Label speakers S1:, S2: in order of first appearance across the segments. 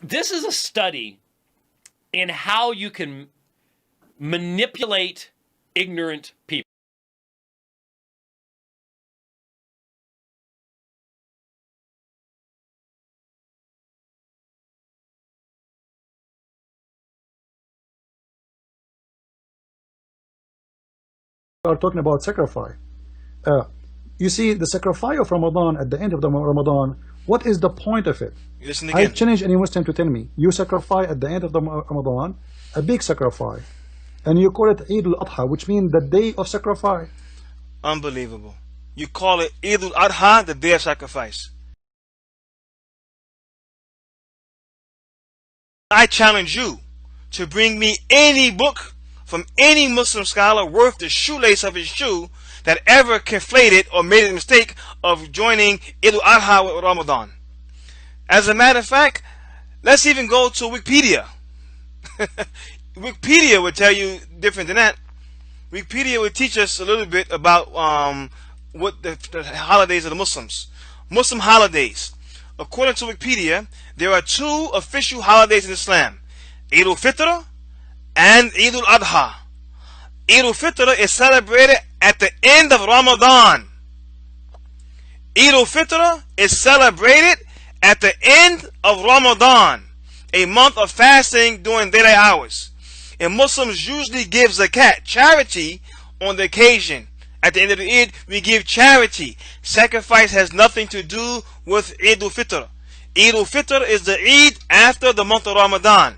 S1: This is a study in how you can manipulate ignorant people.
S2: Are talking about sacrifice. You see, the sacrifice of Ramadan at the end of the Ramadan, what is the point of it?
S3: Listen
S2: I
S3: again.
S2: challenge any Muslim to tell me, you sacrifice at the end of the Ramadan, a big sacrifice, and you call it Eid al-Adha, which means the day of sacrifice.
S3: Unbelievable. You call it Eid al-Adha, the day of sacrifice. I challenge you to bring me any book from any Muslim scholar worth the shoelace of his shoe that ever conflated or made a mistake of joining Eid al-Adha with Ramadan. As a matter of fact, let's even go to Wikipedia. Wikipedia would tell you different than that. Wikipedia would teach us a little bit about what the holidays of the Muslims. Muslim holidays. According to Wikipedia, there are two official holidays in Islam: Eid al-Fitr and Eid al-Adha. Eid al-Fitr is celebrated at the end of Ramadan. Eid al-Fitr is celebrated at the end of Ramadan, a month of fasting during daylight hours. And Muslims usually give zakat, charity, on the occasion. At the end of the Eid, we give charity. Sacrifice has nothing to do with Eid al-Fitr. Eid al-Fitr is the Eid after the month of Ramadan.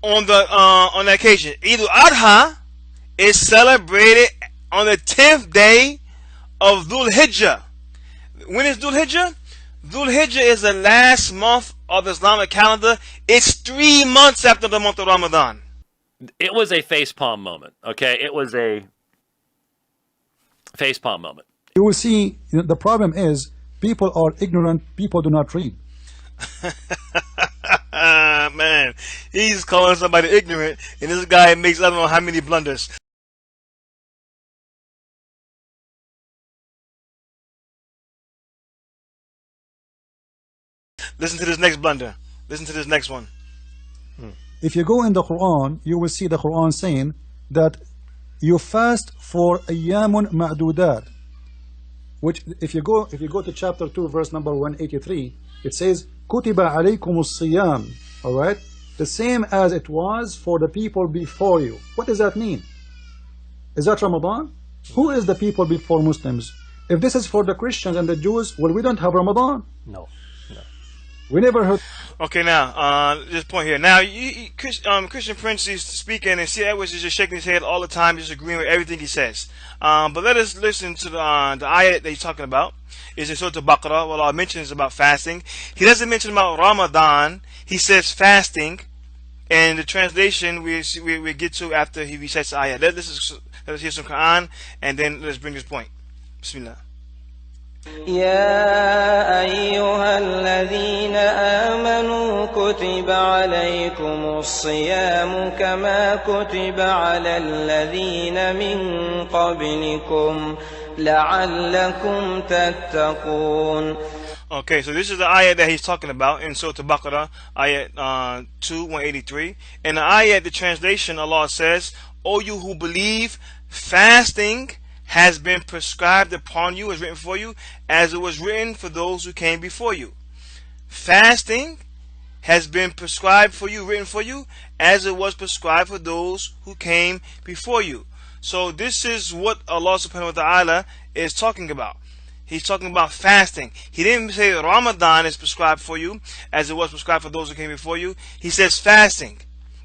S3: On the occasion, Eid al-Adha is celebrated on the 10th day of Dhul Hijjah. When is Dhul Hijjah? Dhul Hijjah is the last month of the Islamic calendar. It's 3 months after the month of Ramadan.
S1: It was a facepalm moment, okay? It was a facepalm moment.
S2: You will see, the problem is, people are ignorant, people do not read.
S3: Man, he's calling somebody ignorant, and this guy makes I don't know how many blunders. Listen to this next blunder. Listen to this next one.
S2: If you go in the Quran, you will see the Quran saying that you fast for ayyamun ma'dudat. Which, if you go to chapter 2, verse number 183, it says, Kutiba alaykumus siyam. All right, the same as it was for the people before you. What does that mean? Is that Ramadan? Who is the people before Muslims? If this is for the Christians and the Jews, well, we don't have Ramadan.
S1: No.
S2: We never heard.
S3: Okay, now this point here. Now, Christian Prince is speaking, and C. Edwards is just shaking his head all the time, just agreeing with everything he says. But let us listen to the ayat that he's talking about. Is in Surah Al-Baqarah. Well, Allah mentions about fasting. He doesn't mention about Ramadan. He says fasting, and the translation we get to after he recites the ayat. Let us hear some Quran, and then let's bring this point. Bismillah.
S4: يا أيها الذين آمنوا كتب عليكم الصيام كما كتب على الذين من قبلكم لعلكم تتقون.
S3: Okay, so this is the ayat that he's talking about in Surah Al-Baqarah, ayat 2, 183. In the ayat, the translation, Allah says, O you who believe, fasting has been prescribed upon you, is written for you, as it was written for those who came before you. Fasting has been prescribed for you, written for you, as it was prescribed for those who came before you. So this is what Allah subhanahu wa ta'ala is talking about. He's talking about fasting. He didn't say Ramadan is prescribed for you, as it was prescribed for those who came before you. He says fasting.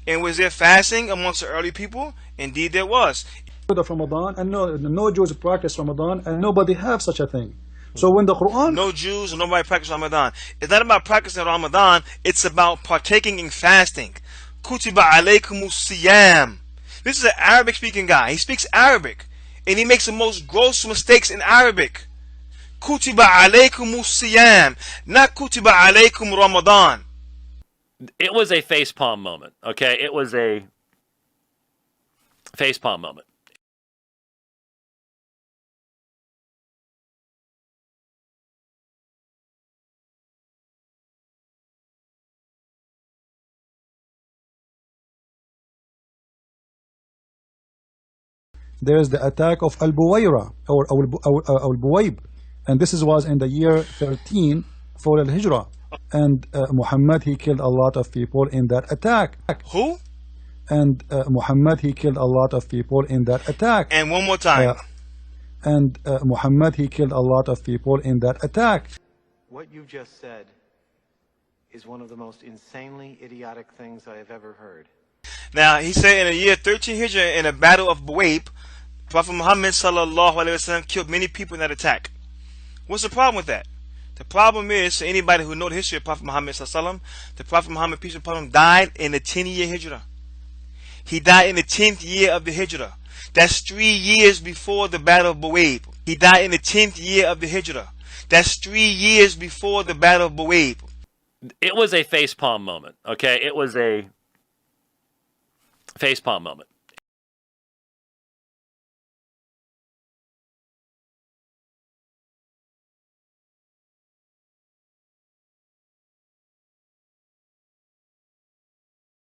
S3: And was there fasting amongst the early people? Indeed there was.
S2: Of Ramadan, and no Jews practice Ramadan, and nobody have such a thing. So when the Quran,
S3: no Jews and nobody practice Ramadan. It's not about practicing Ramadan. It's about partaking in fasting. Kutiba alaykumus siyam. This is an Arabic speaking guy. He speaks Arabic, and he makes the most gross mistakes in Arabic. Kutiba alaykumus siyam, not kutiba alaykum Ramadan.
S1: It was a facepalm moment, okay? It was a facepalm moment.
S2: there is the attack of Al-Buwayra or Al-Buwayb, and this was in the year 13 for Al-Hijrah, and Muhammad, he killed a lot of people in that attack.
S3: Who?
S2: And Muhammad, he killed a lot of people in that attack.
S3: And one more time.
S2: And Muhammad, he killed a lot of people in that attack.
S5: What you just said is one of the most insanely idiotic things I have ever heard.
S3: Now, he said in the year 13 Hijrah, in the battle of Buwayb, Prophet Muhammad sallallahu alaihi wasallam killed many people in that attack. What's the problem with that? The problem is, for anybody who knows the history of Prophet Muhammad sallallahu alaihi wasallam, the Prophet Muhammad, peace be upon him, died in the 10-year Hijrah. He died in the 10th year of the Hijrah. That's 3 years before the battle of Buwayb. He died in the 10th year of the Hijrah. That's 3 years before the battle of Buwayb.
S1: It was a facepalm moment, okay? It was a facepalm moment.